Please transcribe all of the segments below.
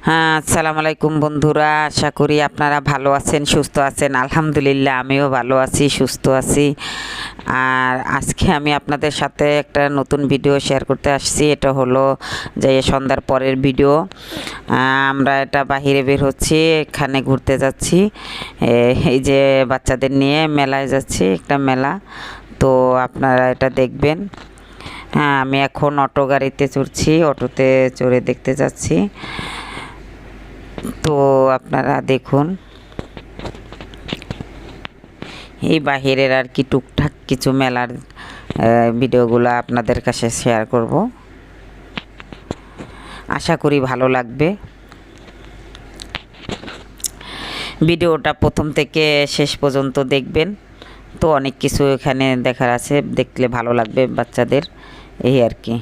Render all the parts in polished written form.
হ্যাঁ, আসসালামু আলাইকুম বন্ধুরা। আশা করি আপনারা ভালো আছেন, সুস্থ আছেন। আলহামদুলিল্লাহ আমিও ভালো আছি, সুস্থ আছি। আর আজকে আমি আপনাদের সাথে একটা নতুন ভিডিও শেয়ার করতে আসছি। এটা হলো যে সন্ধ্যার পরের ভিডিও। আমরা এটা বাহিরে বের হচ্ছি, এখানে ঘুরতে যাচ্ছি। এই যে বাচ্চাদের নিয়ে মেলায় যাচ্ছি, একটা মেলা। তো আপনারা এটা দেখবেন। হ্যাঁ, আমি এখন অটো গাড়িতে চড়ছি, অটোতে চড়ে দেখতে যাচ্ছি। তো আপনারা দেখুন, এই বাহিরের আর কি টুকটাক কিছু মেলার ভিডিওগুলো আপনাদের কাছে শেয়ার করব। আশা করি ভালো লাগবে। ভিডিওটা প্রথম থেকে শেষ পর্যন্ত দেখবেন। তো অনেক কিছু এখানে দেখার আছে, দেখলে ভালো লাগবে বাচ্চাদের, এই আর কি।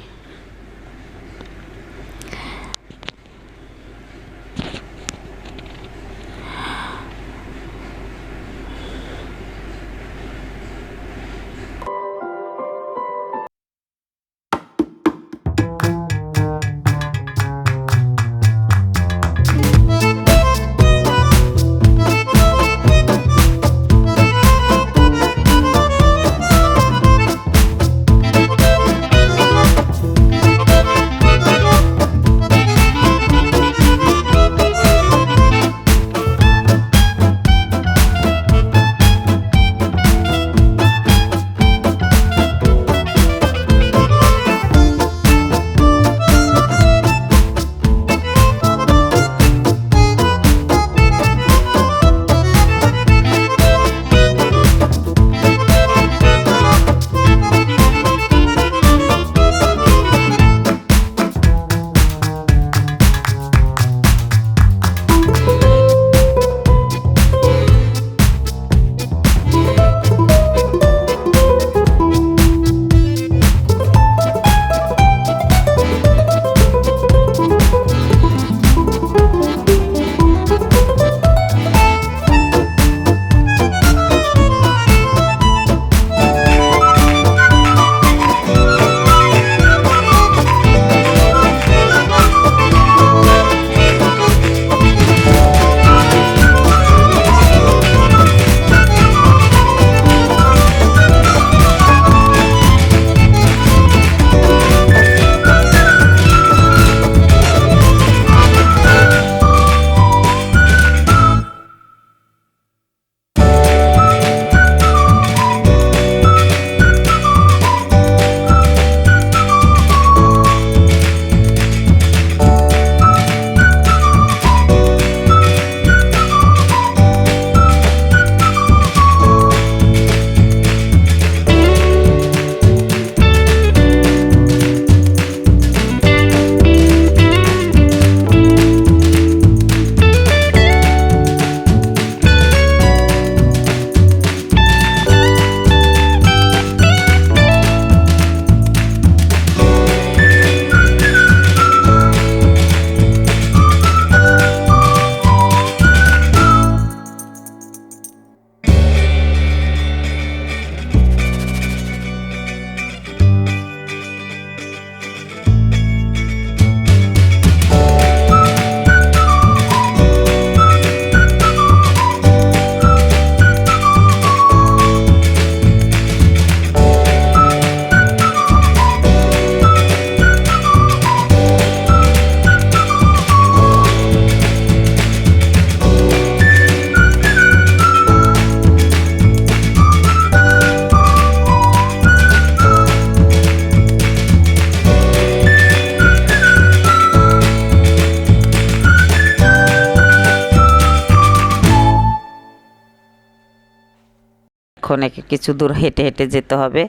এখন কিছু দূর হেঁটে হেঁটে যেতে হবে।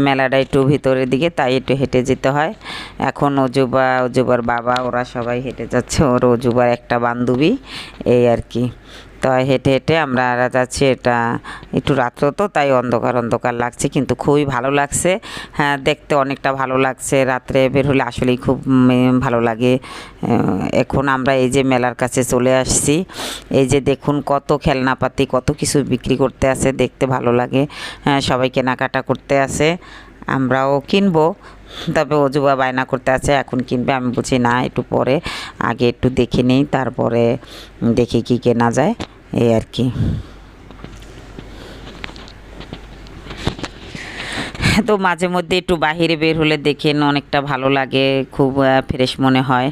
মেলাটা একটু ভিতরের দিকে, তাই একটু হেঁটে যেতে হয়। এখন অজুবার বাবা ওরা সবাই হেঁটে যাচ্ছে, ওর অজুবার একটা বান্ধবী, এই আর কি। তো হেঁটে হেঁটে আমরা যাচ্ছি। এটা একটু রাত্র তো, তাই অন্ধকার অন্ধকার লাগছে, কিন্তু খুবই ভালো লাগছে। হ্যাঁ, দেখতে অনেকটা ভালো লাগছে। রাত্রে বের হলে আসলেই খুব ভালো লাগে। এখন আমরা এই যে মেলার কাছে চলে আসছি। এই যে দেখুন, কত খেলনাপাতি, কত কিছু বিক্রি করতে আছে, দেখতে ভালো লাগে। সবাই কেনাকাটা করতে আছে, আমরাও কিনবো। তবে অজুবা বায়না করতে আছে এখন কিনবে, আমি বলছি না একটু পরে, আগে একটু দেখে নিই তারপরে দেখি কি কেনা যায়, এই আর কি। তো মাঝে মধ্যে একটু বাহিরে বের হলে দেখেন অনেকটা ভালো লাগে, খুব ফ্রেশ মনে হয়।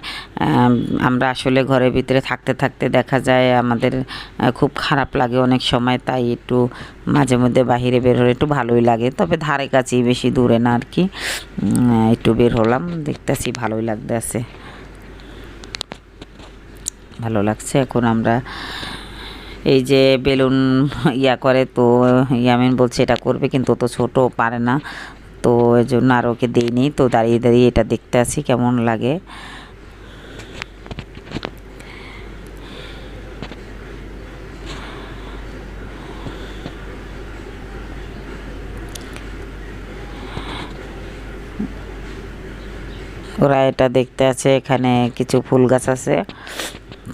আমরা আসলে ঘরের ভিতরে থাকতে থাকতে দেখা যায় আমাদের খুব খারাপ লাগে অনেক সময়, তাই একটু মাঝে মধ্যে বাহিরে বের হলে একটু ভালোই লাগে। তবে ধারে কাছেই, বেশি দূরে না আর কি। একটু বের হলাম, দেখতেছি ভালোই লাগতেছে, ভালো লাগছে। এখন আমরা এই যে বেলুন করে, তো ইয়ামিন বলছে এটা করবে, কিন্তু তো ছোট পারে না, তো এর জন্য আর ওকে দিইনি। তো দাঁড়িয়ে দাঁড়িয়ে এটা দেখতে আছি কেমন লাগে। ওরা এটা দেখতে আছে, এখানে কিছু ফুল গাছ আছে,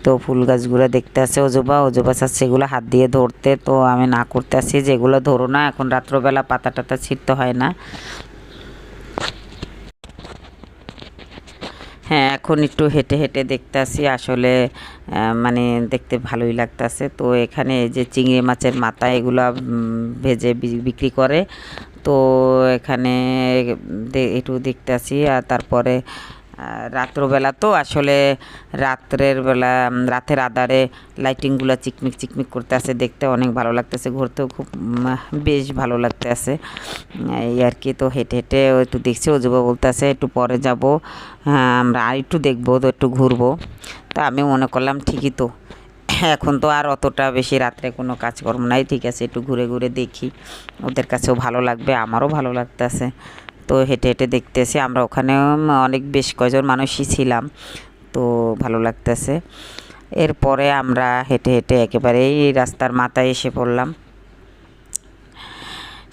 তো ফুল গাছগুলো দেখতে আছে। অজুবা চাচ্ছে এগুলো হাত দিয়ে ধরতে, তো আমি না করতে আসি যে এগুলো ধরো না, এখন রাত্রবেলা পাতা টাতা ছিঁড়তে হয় না। হ্যাঁ, এখন একটু হেঁটে হেঁটে দেখতে আসি, আসলে মানে দেখতে ভালোই লাগতেছে। তো এখানে এই যে চিংড়ি মাছের মাথা, এগুলো ভেজে বিক্রি করে, তো এখানে একটু দেখতে আসি। আর তারপরে রাত্রবেলা তো আসলে রাত্রের বেলা, রাতের আধারে লাইটিংগুলো চিকমিক চিকমিক করতে আছে, দেখতে অনেক ভালো লাগতেছে, ঘুরতেও খুব বেশ ভালো লাগতে আছে, এই আর কি। তো হেঁটে হেঁটে একটু দেখছি, অজুবা বলতে আছে একটু পরে যাব, হ্যাঁ আমরা আর একটু দেখবো, তো একটু ঘুরবো। তা আমি মনে করলাম ঠিকই তো, এখন তো আর অতটা বেশি রাত্রে কোনো কাজকর্ম নাই, ঠিক আছে একটু ঘুরে ঘুরে দেখি, ওদের কাছেও ভালো লাগবে, আমারও ভালো লাগতেছে। তো হেঁটে হেঁটে দেখতেছি, আমরা ওখানেও অনেক বেশ কয়জন মানুষই ছিলাম, তো ভালো লাগতেছে। এরপরে আমরা হেঁটে হেঁটে একেবারেই রাস্তার মাথায় এসে পড়লাম।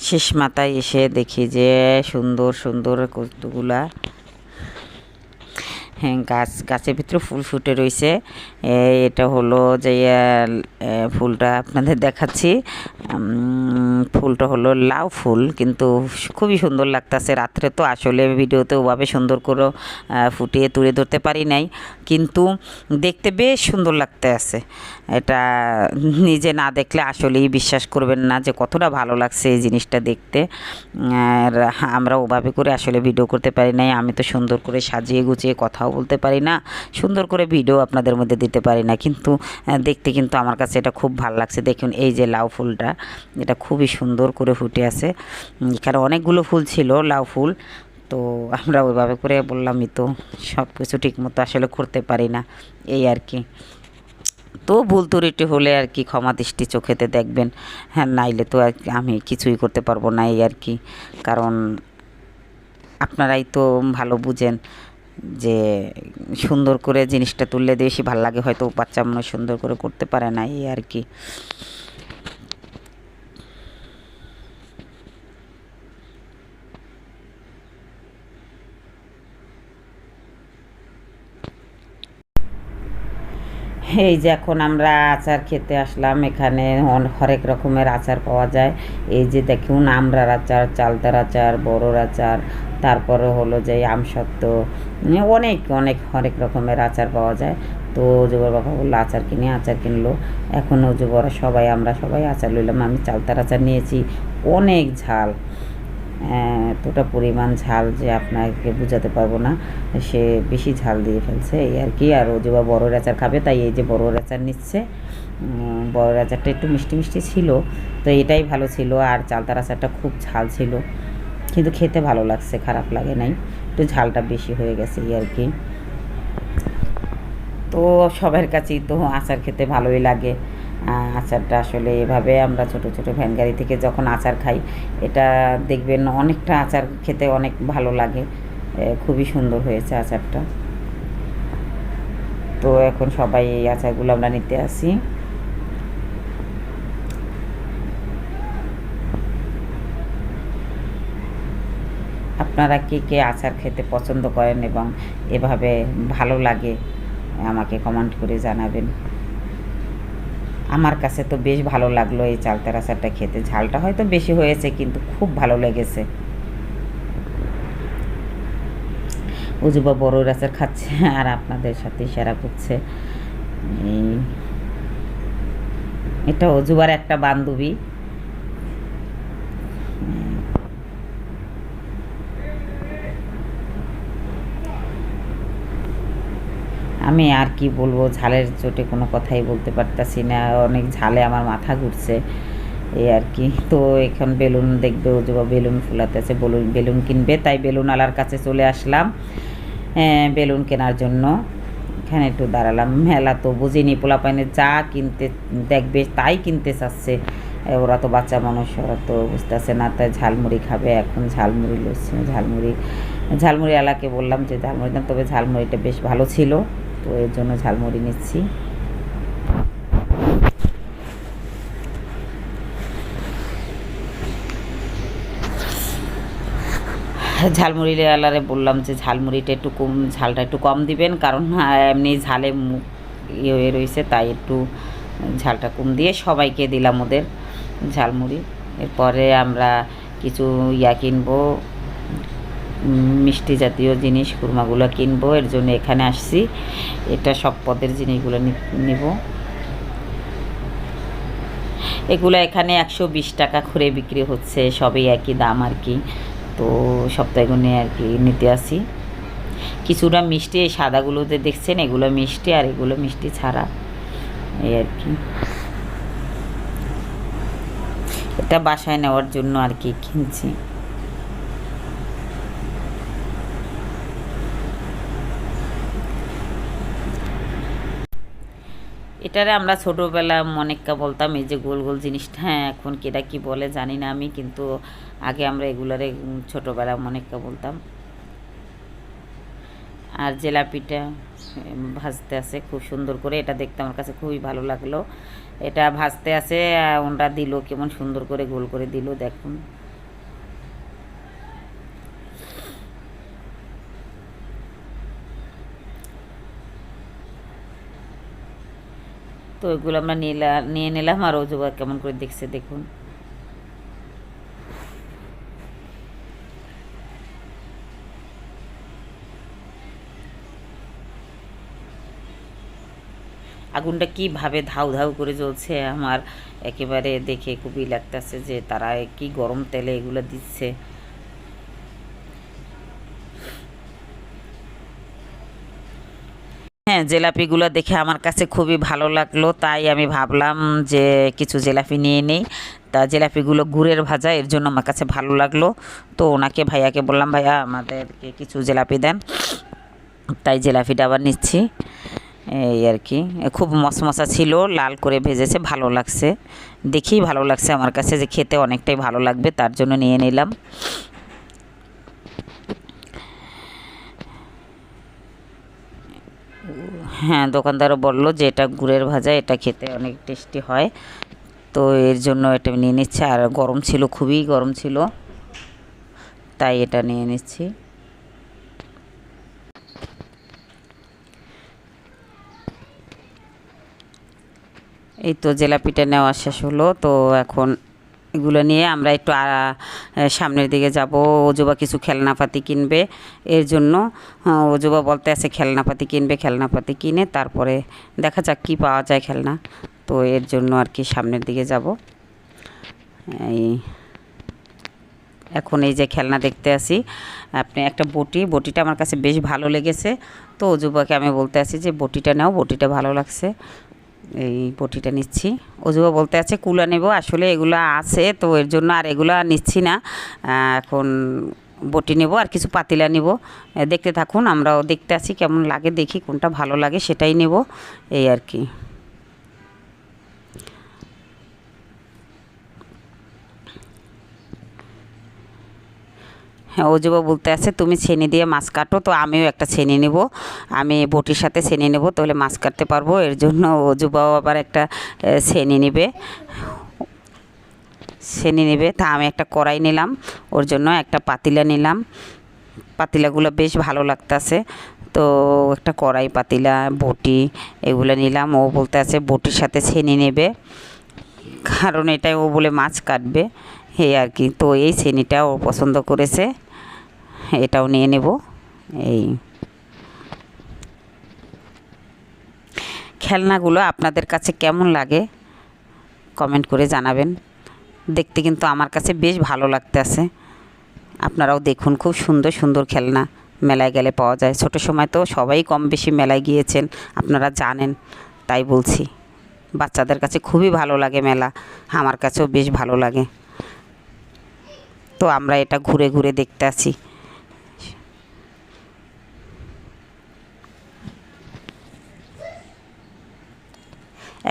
শেষ মাথায় এসে দেখি যে সুন্দর সুন্দর কতগুলা, হ্যাঁ গাছের ভিতরে ফুল ফুটে রয়েছে। এটা হলো যে ফুলটা আপনাদের দেখাচ্ছি, ফুলটা হলো লাউ ফুল, কিন্তু খুবই সুন্দর লাগতেছে। রাত্রে তো আসলে ভিডিওতে ওভাবে সুন্দর করে ফুটিয়ে তুলে ধরতে পারি নাই, কিন্তু দেখতে বেশ সুন্দর লাগতে আছে। এটা নিজে না দেখলে আসলেই বিশ্বাস করবেন না যে কতটা ভালো লাগছে এই জিনিসটা দেখতে। আর আমরা ওভাবে করে আসলে ভিডিও করতে পারি নাই, আমি তো সুন্দর করে সাজিয়ে গুছিয়ে কথাও বলতে পারি না, সুন্দর করে ভিডিও আপনাদের মধ্যে দিতে পারি না, কিন্তু দেখতে কিন্তু আমার কাছে এটা খুব ভালো লাগছে। দেখুন এই যে লাউ ফুলটা, এটা খুবই সুন্দর করে ফুটে আছে, এখানে অনেকগুলো ফুল ছিল লাউ ফুল। তো আমরা ওইভাবে করে বললামই তো, সব কিছু ঠিক মতো আসলে করতে পারি না, এই আর কি। তো ভুল ত্রুটি হলে আর কি ক্ষমা দৃষ্টি চোখেতে দেখবেন, হ্যাঁ নাইলে তো আর আমি কিছুই করতে পারবো না, এই আর কি। কারণ আপনারাই তো ভালো বুঝেন যে সুন্দর করে জিনিসটা তুললে বেশি ভালো লাগে, হয়তো বাচ্চা মনে সুন্দর করে করতে পারে না, এই আর কি। এই যে এখন আমরা আচার খেতে আসলাম, এখানে হরেক রকমের আচার পাওয়া যায়। এই যে দেখুন আমড়ার আচার, চালতার আচার, বড়র আচার, তারপরে হলো যে আমসত্ত্ব, অনেক অনেক হরেক রকমের আচার পাওয়া যায়। তো যুবর বাবা বললো আচার কিনি, আচার কিনলো। এখন যুবরা সবাই, আমরা সবাই আচার লইলাম। আমি চালতার আচার নিয়েছি, অনেক ঝাল, এতটা পরিমাণ ঝাল যে আপনাকে বোঝাতে পারবো না, সে বেশি ঝাল দিয়ে ফেলছে, এই আর কি। আর ও যে বা বড়োর আচার খাবে, তাই এই যে বড়োর আচার নিচ্ছে। বড়োর আচারটা একটু মিষ্টি মিষ্টি ছিল, তো এটাই ভালো ছিল। আর চালতার আচারটা খুব ঝাল ছিল, কিন্তু খেতে ভালো লাগছে, খারাপ লাগে নাই, একটু ঝালটা বেশি হয়ে গেছে, এই আর কি। তো সবার কাছেই তো আচার খেতে ভালোই লাগে। আচারটা আসলে এভাবে আমরা ছোট ছোট ভ্যান গাড়ি থেকে যখন আচার খাই, এটা দেখবেন অনেকটা আচার খেতে অনেক ভালো লাগে, খুবই সুন্দর হয়েছে আচারটা। তো এখন সবাই এই আচারগুলো আমরা নিতে আসি। আপনারা কে কে আচার খেতে পছন্দ করেন এবং এভাবে ভালো লাগে আমাকে কমেন্ট করে জানাবেন। আমার কাছে তো বেশ ভালো লাগলো এই চালতার আচারটা খেতে, ঝালটা হয়তো বেশি হয়েছে কিন্তু খুব ভালো লেগেছে। অজুবা বড়ইর আচার খাচ্ছে আর আপনাদের সাথে শেয়ার করছে। এটা অজুবার একটা বান্ধবী। আমি আর কি বলবো, ঝালের চোটে কোনো কথাই বলতে পারতাছি না, অনেক ঝালে আমার মাথা ঘুরছে এই আর কি। তো এখন বেলুন দেখবে, অজুবা বেলুন ফুলাতেছে, বেলুন কিনবে, তাই বেলুন আলার কাছে চলে আসলাম বেলুন কেনার জন্য। এখানে একটু দাঁড়ালাম, মেলা তো বুঝিনি, পোলাপাইনে যা কিনতে দেখবে তাই কিনতে চাচ্ছে। ওরা তো বাচ্চা মানুষ, ওরা তো বুঝতেছে না, তাই ঝালমুড়ি খাবে। এখন ঝালমুড়ি লুচ্ছে, ঝালমুড়ি আলাকে বললাম যে ঝালমুড়ি দাম, তবে ঝালমুড়িটা বেশ ভালো ছিল, তো এর জন্য ঝালমুড়ি নিচ্ছি। ঝালমুড়িওয়ালারে বললাম যে ঝালমুড়িটা একটু কম, ঝালটা একটু কম দিবেন, কারণ এমনি ঝালে মুখ ইয়ে হয়ে রয়েছে, তাই একটু ঝালটা কম দিয়ে সবাইকে দিলাম ওদের ঝালমুড়ি। এরপরে আমরা কিছু কিনবো, মিষ্টি জাতীয় জিনিস, কুরমাগুলো কিনবো, এর জন্য এখানে আসছি। এটা সব পদের জিনিসগুলো নিব। এগুলো এখানে 120 টাকা করে বিক্রি হচ্ছে, সবই একই দাম আর কি। তো সপ্তাহগুনে আর কি নিতে আসি। কিছুটা মিষ্টি, এই সাদাগুলোতে দেখছেন এগুলো মিষ্টি, আর এগুলো মিষ্টি ছাড়া, এই আর কি। এটা বাসায় নেওয়ার জন্য আর কি কিনছি। এটারে আমরা ছোটোবেলা মনেক্কা বলতাম, এই যে গোল গোল জিনিসটা। হ্যাঁ, এখন কেটা কি বলে জানি না আমি, কিন্তু আগে আমরা এগুলারে ছোটোবেলা মনেক্কা বলতাম। আর জিলাপিটা ভাজতে আছে খুব সুন্দর করে, এটা দেখতে আমার কাছে খুবই ভালো লাগলো। এটা ভাজতে আছে, ওনটা দিল কেমন সুন্দর করে গোল করে দিল, দেখুন। তো এগুলো আমরা নিয়ে নিলাম, আর অজুবা কেমন করে দেখছে দেখুন। আগুনটা কীভাবে ধাউ ধাউ করে জ্বলছে, আমার একেবারে দেখে খুবই লাগতেছে যে তারা কি গরম তেলে এগুলো দিচ্ছে। হ্যাঁ, জিলাপিগুলো দেখে আমার কাছে খুবই ভালো লাগলো, তাই আমি ভাবলাম যে কিছু জিলাপি নিয়ে নিই। তা জিলাপিগুলো গুড়ের ভাজা, এর জন্য আমার কাছে ভালো লাগলো। তো ওনাকে, ভাইয়াকে বললাম, ভাইয়া আমাদেরকে কিছু জিলাপি দেন, তাই জিলাপিটা আবার নিচ্ছি এই আর কি। খুব মশমশা ছিল, লাল করে ভেজেছে, ভালো লাগছে, দেখেই ভালো লাগছে আমার কাছে যে খেতে অনেকটাই ভালো লাগবে, তার জন্য নিয়ে নিলাম। হ্যাঁ, দোকানদারও বললো যে এটা গুড়ের ভাজা, এটা খেতে অনেক টেস্টি হয়, তো এর জন্য এটা নিয়ে নিচ্ছে। আর গরম ছিল, খুবই গরম ছিল, তাই এটা নিয়ে নিচ্ছি। এই তো জিলাপিটা নেওয়া শেষ হলো, তো এখন এগুলো নিয়ে আমরা একটু সামনের দিকে যাব। অজুবা কিছু খেলনাপাতি কিনবে, এর জন্য অজুবা বলতে আছে খেলনাপাতি কিনবে, খেলনাপাতি কিনে তারপরে দেখা যাক কী পাওয়া যায় খেলনা। তো এর জন্য আর কি সামনের দিকে যাব। এই এখন এই যে খেলনা দেখতে আসি, আপনি একটা বটিটা আমার কাছে বেশ ভালো লেগেছে, তো অজুবাকে আমি বলতে আছি যে বটিটা নাও, বটিটা ভালো লাগছে, এই বটিটা নিচ্ছি। অজুবা বলতে আছে কুলা নেব, আসলে এগুলো আছে, তো এর জন্য আর এগুলো নিচ্ছি না, এখন বটি নেব আর কিছু পাতিলা নেব। দেখতে থাকুন, আমরাও দেখতে আছি কেমন লাগে, দেখি কোনটা ভালো লাগে সেটাই নেব এই আর কি। হ্যাঁ, অজুবা বলতে আছে তুমি ছেনি দিয়ে মাছ কাটো, তো আমিও একটা ছেনি নেব, আমি বটির সাথে ছেনি নেব, তাহলে মাছ কাটতে পারবো। এর জন্য অজুবাও আবার একটা ছেনি নেবে, তা আমি একটা কড়াই নিলাম, ওর জন্য একটা পাতিলা নিলাম, পাতিলাগুলো বেশ ভালো লাগতেছে, তো একটা কড়াই, পাতিলা, বটি এগুলো নিলাম। ও বলতে আছে বটির সাথে ছেনি নেবে, কারণ এটাই ও বলে মাছ কাটবে এই আর কি। তো এই ছেনিটা ও পছন্দ করেছে, এটাও নিয়ে নেব এই। খেলনাগুলো আপনাদের কাছে কেমন লাগে কমেন্ট করে জানাবেন। দেখতে কিন্তু আমার কাছে বেশ ভালো লাগতেছে। আপনারাও দেখুন, খুব সুন্দর সুন্দর খেলনা মেলায় গেলে পাওয়া যায়। ছোটো সময় তো সবাই কম বেশি মেলায় গিয়েছেন, আপনারা জানেন, তাই বলছি। বাচ্চাদের কাছে খুবই ভালো লাগে মেলা, আমার কাছেও বেশ ভালো লাগে। তো আমরা এটা ঘুরে ঘুরে দেখতে আছি।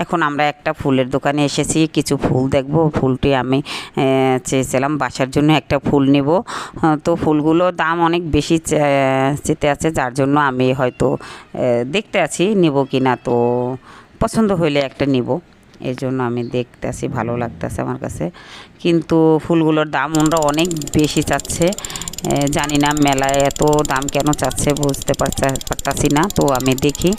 এখন আমরা একটা ফুলের দোকানে এসেছি, কিছু ফুল দেখব। ফুলটি আমি চেয়েছিলাম বাসার জন্য একটা ফুল নেব। তো ফুলগুলো দাম অনেক বেশি চেতে আছে, যার জন্য আমি হয়তো দেখতে আছি নেব কি না। তো পছন্দ হইলে একটা নেব, এই জন্য আমি দেখতে আছি, ভালো লাগতেছে আমার কাছে। কিন্তু ফুলগুলোর দাম ওরা অনেক বেশি চাচ্ছে। জানি না মেলায় এত দাম কেন চাচ্ছে, বুঝতে পারতাছি না। তো আমি দেখি।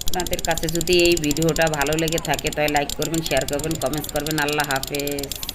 আপনাদের কাছে যদি এই ভিডিওটা ভালো লেগে থাকে তাহলে লাইক করবেন, শেয়ার করবেন, কমেন্টস করবেন। আল্লাহ হাফেজ।